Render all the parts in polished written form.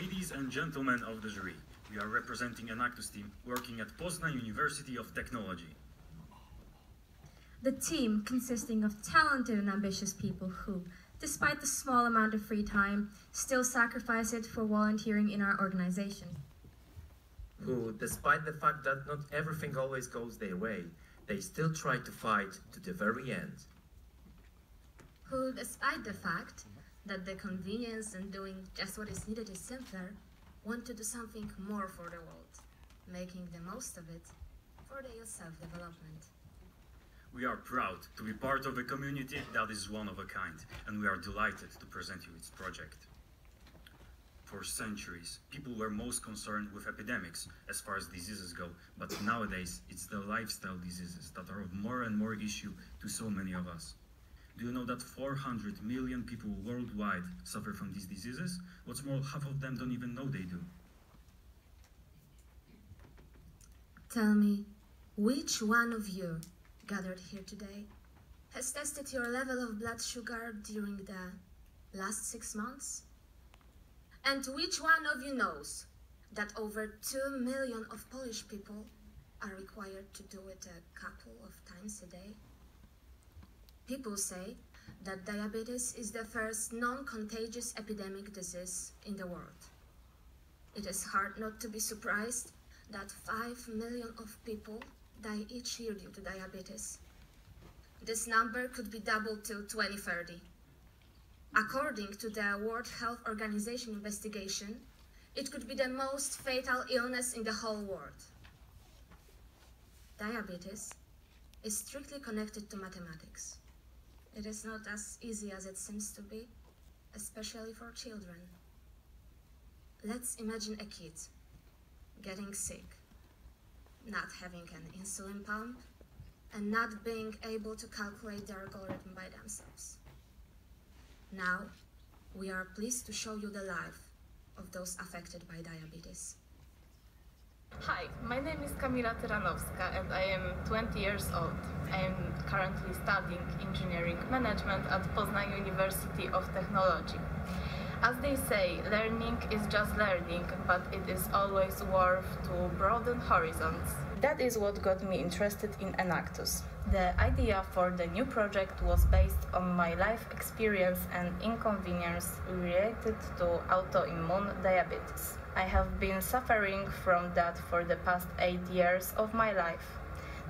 Ladies and gentlemen of the jury, we are representing Enactus team working at Poznan University of Technology. The team consisting of talented and ambitious people who, despite the small amount of free time, still sacrifice it for volunteering in our organization. Who, despite the fact that not everything always goes their way, they still try to fight to the very end. Who, despite the fact that the convenience and doing just what is needed is simpler, want to do something more for the world, making the most of it for their self-development. We are proud to be part of a community that is one of a kind, and we are delighted to present you its project. For centuries, people were most concerned with epidemics as far as diseases go, but nowadays it's the lifestyle diseases that are of more and more issue to so many of us. Do you know that 400 million people worldwide suffer from these diseases? What's more, half of them don't even know they do. Tell me, which one of you gathered here today has tested your level of blood sugar during the last 6 months? And which one of you knows that over 2 million of Polish people are required to do it a couple of times a day? People say that diabetes is the first non-contagious epidemic disease in the world. It is hard not to be surprised that 5 million of people die each year due to diabetes. This number could be doubled to 2030. According to the World Health Organization investigation, it could be the most fatal illness in the whole world. Diabetes is strictly connected to mathematics. It is not as easy as it seems to be, especially for children. Let's imagine a kid getting sick, not having an insulin pump, and not being able to calculate their algorithm by themselves. Now, we are pleased to show you the life of those affected by diabetes. Hi, my name is Kamila Tyranowska and I am 20 years old. I am currently studying engineering management at Poznan University of Technology. As they say, learning is just learning, but it is always worth to broaden horizons. That is what got me interested in Enactus. The idea for the new project was based on my life experience and inconvenience related to autoimmune diabetes. I have been suffering from that for the past 8 years of my life.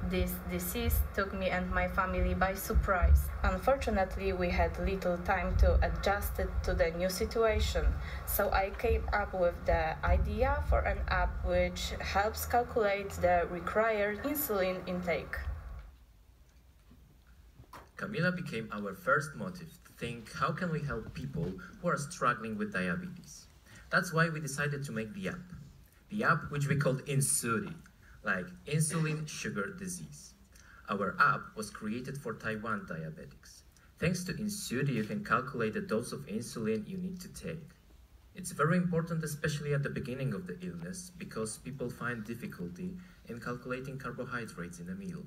This disease took me and my family by surprise. Unfortunately, we had little time to adjust it to the new situation, so I came up with the idea for an app which helps calculate the required insulin intake. Kamila became our first motive to think how can we help people who are struggling with diabetes. That's why we decided to make the app. The app which we called Insudi, like insulin sugar disease. Our app was created for Taiwan diabetics. Thanks to Insudi, you can calculate the dose of insulin you need to take. It's very important, especially at the beginning of the illness, because people find difficulty in calculating carbohydrates in a meal.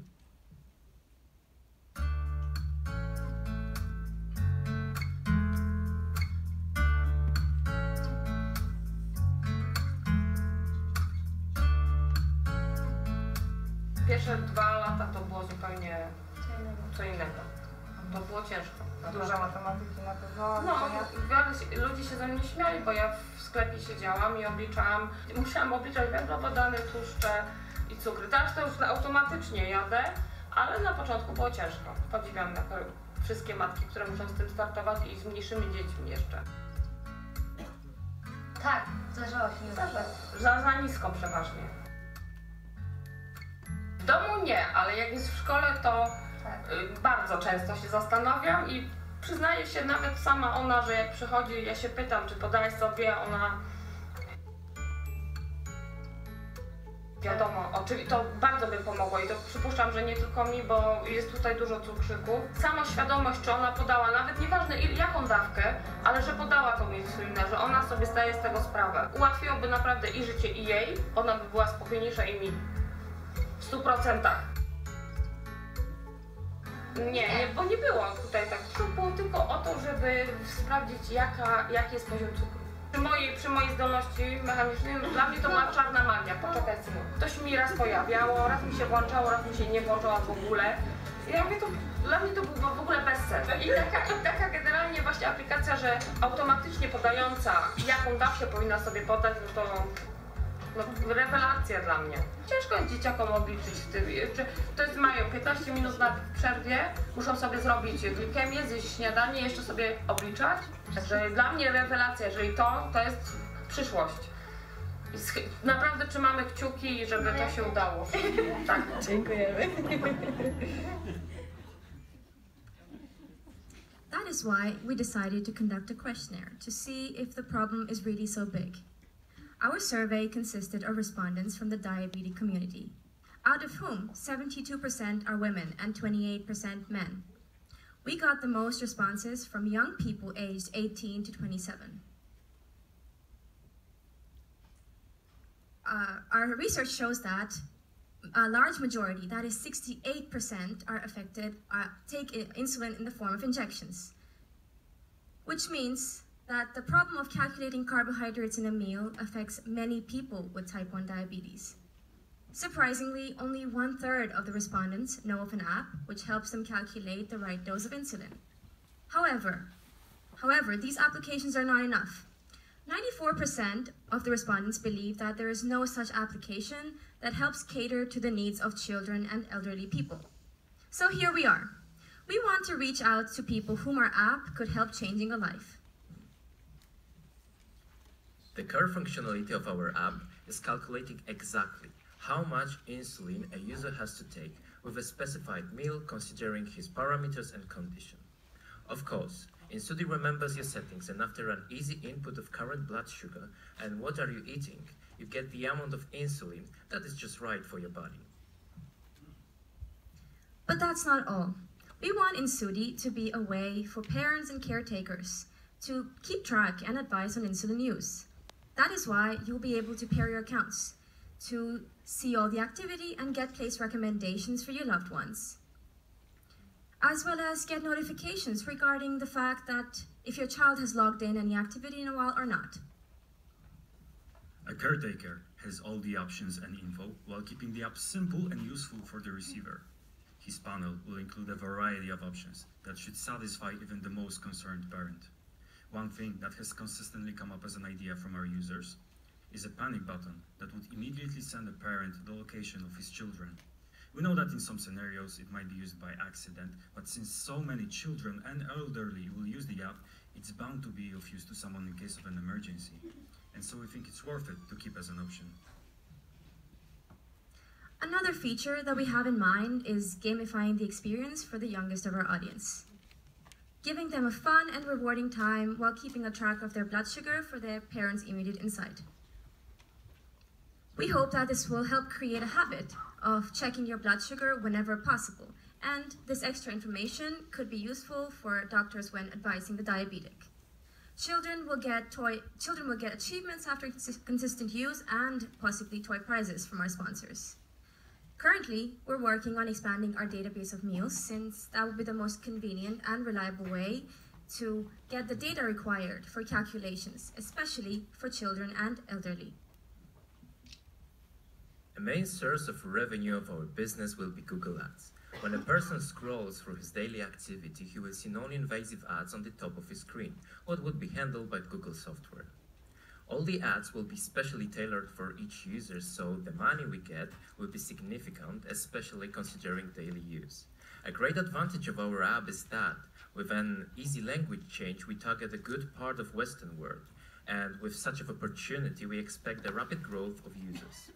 Pierwsze 2 lata to było zupełnie co innego. To było ciężko. Dużo matematyki na pewno. No, wiele ludzi się ze mnie śmiali, bo ja w sklepie siedziałam i obliczałam, musiałam obliczać węglowodany, tłuszcze i cukry. Teraz to już automatycznie jadę, ale na początku było ciężko. Podziwiam wszystkie matki, które muszą z tym startować i z mniejszymi dziećmi jeszcze. Tak, zdarzało się. Za niską przeważnie. W domu nie, ale jak jest w szkole, to bardzo często się zastanawiam i przyznaję się nawet sama ona, że jak przychodzi, ja się pytam, czy podałaś sobie, ona... Wiadomo, oczywiście to bardzo by pomogło i to przypuszczam, że nie tylko mi, bo jest tutaj dużo cukrzyków. Sama świadomość, czy ona podała, nawet nieważne jaką dawkę, ale że podała tą insulinę, że ona sobie zdaje z tego sprawę. Ułatwiłoby naprawdę i życie i jej, ona by była spokojniejsza i mi. W 100%. Nie, bo nie było tutaj tak. To było tylko o to, żeby sprawdzić, jaki jest poziom cukru. Przy mojej zdolności mechanicznej, dla mnie to była czarna magia. Poczekaj, synu. Ktoś mi raz pojawiało, raz mi się włączało, raz mi się nie włączało w ogóle. I ja mówię, to dla mnie to było w ogóle bez sensu. I taka generalnie właśnie aplikacja, że automatycznie podająca, jaką dawkę powinna sobie podać, no to rewelacja dla mnie. Ciężko dzieciakom obliczyć w tym, to jest mają 15 minut na przerwie, muszą sobie zrobić glikemię, zjeść śniadanie, jeszcze sobie obliczać. Także dla mnie rewelacja, jeżeli to jest przyszłość. I naprawdę trzymamy kciuki, żeby to się udało. Tak. Dziękujemy. That is why we decided to conduct a questionnaire to see if the problem is really so big. Our survey consisted of respondents from the diabetes community, out of whom 72% are women and 28% men. We got the most responses from young people aged 18 to 27. Our research shows that a large majority, that is 68%, are affected, take insulin in the form of injections, which means that the problem of calculating carbohydrates in a meal affects many people with type 1 diabetes. Surprisingly, only 1/3 of the respondents know of an app which helps them calculate the right dose of insulin. However, these applications are not enough. 94% of the respondents believe that there is no such application that helps cater to the needs of children and elderly people. So here we are. We want to reach out to people whom our app could help changing a life. The core functionality of our app is calculating exactly how much insulin a user has to take with a specified meal considering his parameters and condition. Of course, Insudi remembers your settings, and after an easy input of current blood sugar and what are you eating, you get the amount of insulin that is just right for your body. But that's not all. We want Insudi to be a way for parents and caretakers to keep track and advise on insulin use. That is why you'll be able to pair your accounts, to see all the activity and get place recommendations for your loved ones, as well as get notifications regarding the fact that if your child has logged in any activity in a while or not. A caretaker has all the options and info while keeping the app simple and useful for the receiver. His panel will include a variety of options that should satisfy even the most concerned parent. One thing that has consistently come up as an idea from our users is a panic button that would immediately send a parent the location of his children. We know that in some scenarios it might be used by accident, but since so many children and elderly will use the app, it's bound to be of use to someone in case of an emergency. And so we think it's worth it to keep as an option. Another feature that we have in mind is gamifying the experience for the youngest of our audience, giving them a fun and rewarding time while keeping a track of their blood sugar for their parents' immediate insight. We hope that this will help create a habit of checking your blood sugar whenever possible, and this extra information could be useful for doctors when advising the diabetic. Children will get achievements after consistent use and possibly toy prizes from our sponsors. Currently, we're working on expanding our database of meals, since that will be the most convenient and reliable way to get the data required for calculations, especially for children and elderly. A main source of revenue of our business will be Google Ads. When a person scrolls through his daily activity, he will see non-invasive ads on the top of his screen, what would be handled by Google software. All the ads will be specially tailored for each user, so the money we get will be significant, especially considering daily use. A great advantage of our app is that, with an easy language change, we target a good part of Western world, and with such an opportunity, we expect a rapid growth of users.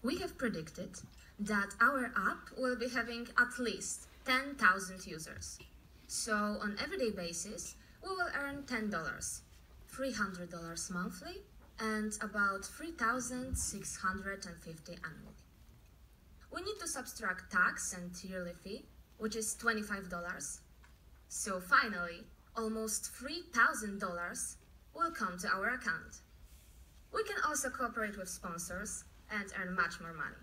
We have predicted that our app will be having at least 10,000 users. So on everyday basis, we will earn $10, $300 monthly, and about $3,650 annually. We need to subtract tax and yearly fee, which is $25. So finally, almost $3,000 will come to our account. We can also cooperate with sponsors and earn much more money.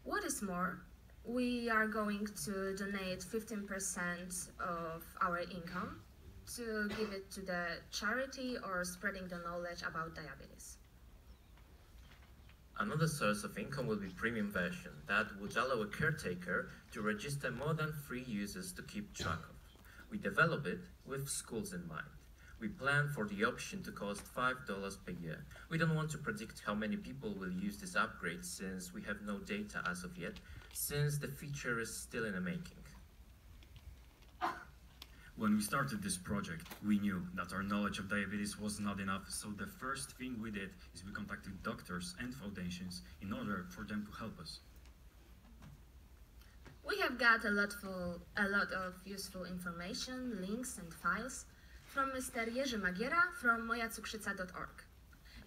What is more, we are going to donate 15% of our income to give it to the charity or spreading the knowledge about diabetes. Another source of income will be premium version that would allow a caretaker to register more than 3 users to keep track of. We develop it with schools in mind. We plan for the option to cost $5 per year. We don't want to predict how many people will use this upgrade since we have no data as of yet, since the feature is still in the making. When we started this project, we knew that our knowledge of diabetes was not enough, so the first thing we did is we contacted doctors and foundations in order for them to help us. We have got a lot of useful information, links and files from Mr. Jerzy Magiera from mojacukrzyca.org.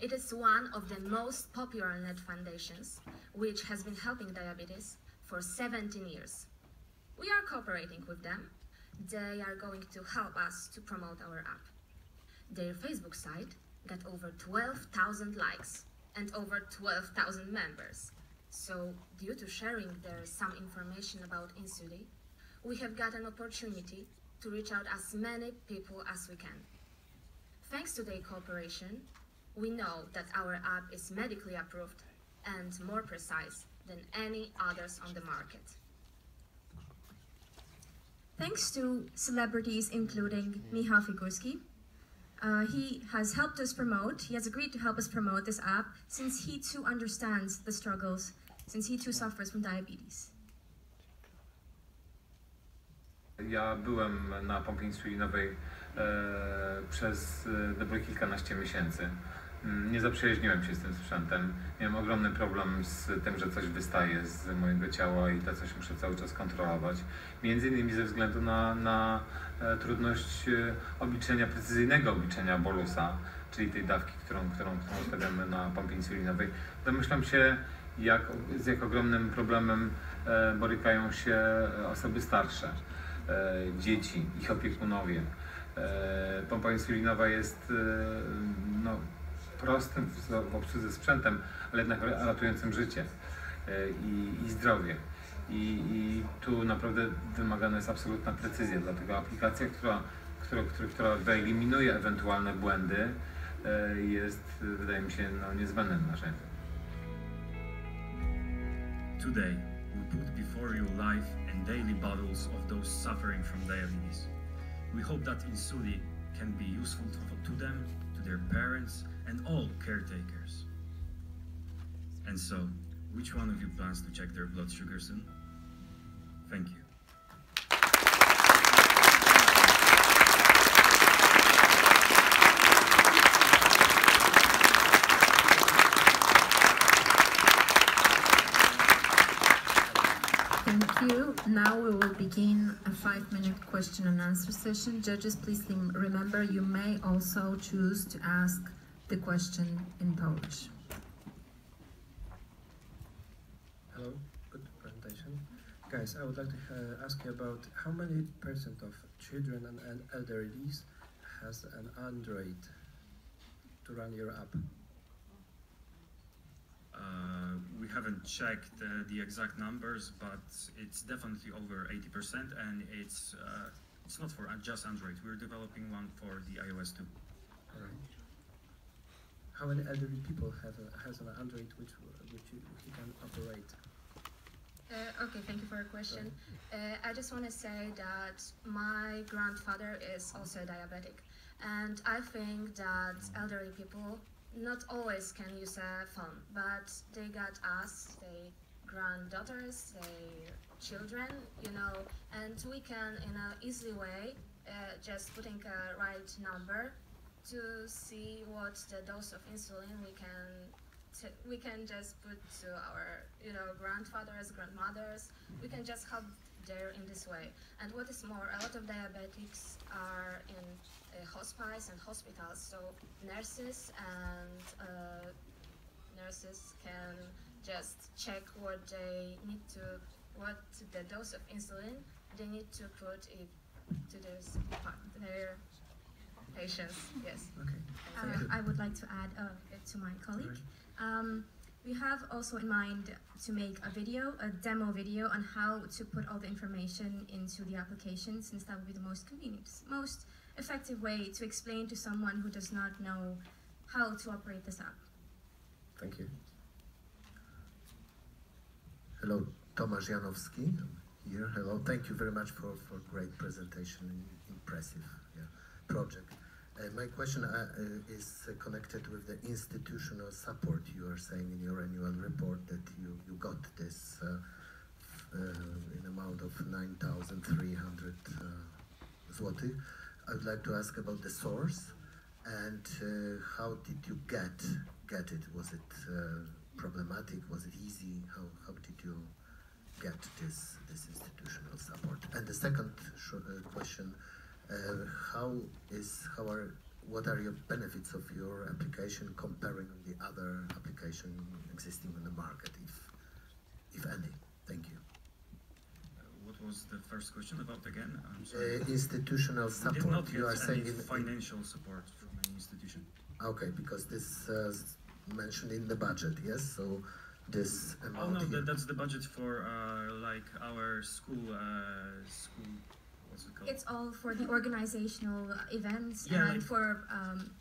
It is one of the most popular net foundations, which has been helping diabetes for 17 years. We are cooperating with them. They are going to help us to promote our app. Their Facebook site got over 12,000 likes and over 12,000 members. So, due to sharing there some information about Insudi, we have got an opportunity to reach out as many people as we can. Thanks to their cooperation, we know that our app is medically approved and more precise than any others on the market. Thanks to celebrities including Michał Figurski, he has helped us promote, he has agreed to help us promote this app since he too understands the struggles, since he too suffers from diabetes. Ja byłem na pompie insulinowej przez dobre kilkanaście miesięcy. Nie zaprzyjaźniłem się z tym sprzętem. Miałem ogromny problem z tym, że coś wystaje z mojego ciała i to coś muszę cały czas kontrolować. Między innymi ze względu na trudność precyzyjnego obliczenia bolusa, czyli tej dawki, którą stawiamy na pompie insulinowej. Domyślam się, z jak ogromnym problemem borykają się osoby starsze, dzieci, ich opiekunowie. Pompa insulinowa jest prostym w obsłudze sprzętem, ale jednak ratującym życie i zdrowie. I tu naprawdę wymagana jest absolutna precyzja, dlatego aplikacja, która wyeliminuje ewentualne błędy, jest, wydaje mi się, niezbędnym narzędziem. Today, we put before you life and daily battles of those suffering from diabetes. We hope that Insudi can be useful to them, to their parents, and all caretakers. And so, which one of you plans to check their blood sugar soon? Thank you. Thank you. Now we will begin a 5-minute question and answer session. Judges, please remember you may also choose to ask the question in Polish. Hello, good presentation. Guys, I would like to ask you about how many % of children and elderlies has an Android to run your app? We haven't checked the exact numbers, but it's definitely over 80%, and it's not for just Android. We're developing one for the iOS too. All right. How many elderly people has an Android which you can operate? Okay, thank you for your question. I just want to say that my grandfather is also a diabetic, and I think that elderly people not always can use a phone, but they got us, their granddaughters, their children, and we can, in an easy way, just putting a right number to see what the dose of insulin we can just put to our, grandfathers, grandmothers. We can just help there in this way. And what is more, a lot of diabetics are in hospice and hospitals, so nurses can just check what the dose of insulin they need to put to their patients. Yes. Okay. I would like to add to my colleague. We have also in mind to make a demo video on how to put all the information into the application, since that would be the most convenient, most effective way to explain to someone who does not know how to operate this app. Thank you. Hello, Tomasz Janowski here. Hello, thank you very much for great presentation, impressive project. My question is connected with the institutional support. You are saying in your annual report that you got this in amount of 9,300 zloty. I would like to ask about the source and how did you get it? Was it problematic? Was it easy? How did you get this institutional support? And the second question, what are your benefits of your application comparing the other application existing in the market, if any? Thank you. What was the first question about again? I'm sorry. Institutional support. We did not you are get any saying financial support from any institution. Okay, because this is mentioned in the budget, yes? So this amount. Oh no, that's the budget for like our school. What's it called? It's all for the organizational events Yeah, and like, for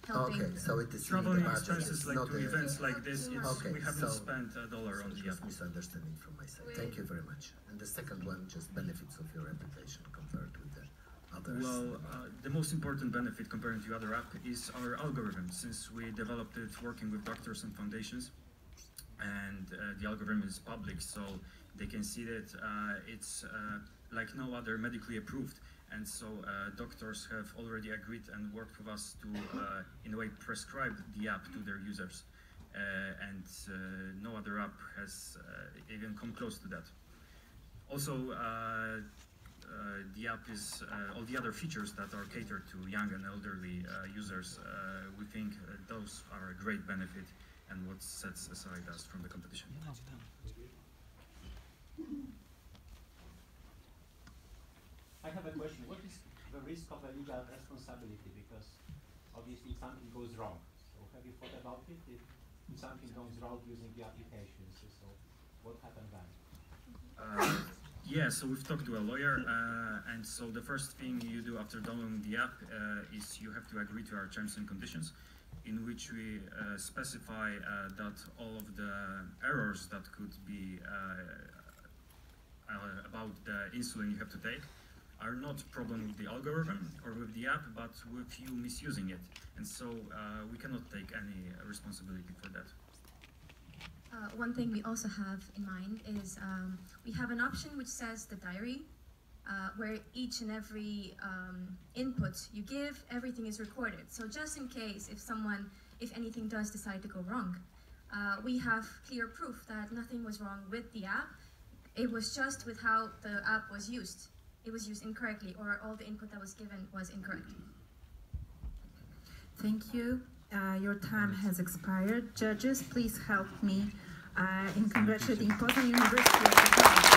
helping. Okay, so it is traveling in the budget, expenses like not to events like this. Okay, we haven't so spent $1 on the just app. misunderstanding from my side. Thank you very much. And the second one, just benefits of your application compared with the others. Well, the most important benefit comparing to other app is our algorithm, since we developed it working with doctors and foundations, and the algorithm is public, so they can see that it's like no other medically approved, and so doctors have already agreed and worked with us to, in a way, prescribe the app to their users, and no other app has even come close to that. Also, the app is all the other features that are catered to young and elderly users. We think those are a great benefit and what sets aside us from the competition. I have a question. What is the risk of a legal responsibility? Because obviously something goes wrong. So have you thought about it? If something goes wrong using the applications, so what happens then? Yeah, so we've talked to a lawyer, and so the first thing you do after downloading the app is you have to agree to our terms and conditions, in which we specify that all of the errors that could be about the insulin you have to take are not problem with the algorithm or with the app, but with you misusing it. And so we cannot take any responsibility for that. One thing we also have in mind is we have an option which says the diary, where each and every input you give, everything is recorded. So just in case if anything does decide to go wrong, we have clear proof that nothing was wrong with the app. It was just with how the app was used. It was used incorrectly, or all the input that was given was incorrect. Thank you. Your time has expired. Judges, please help me in congratulating Poznan University.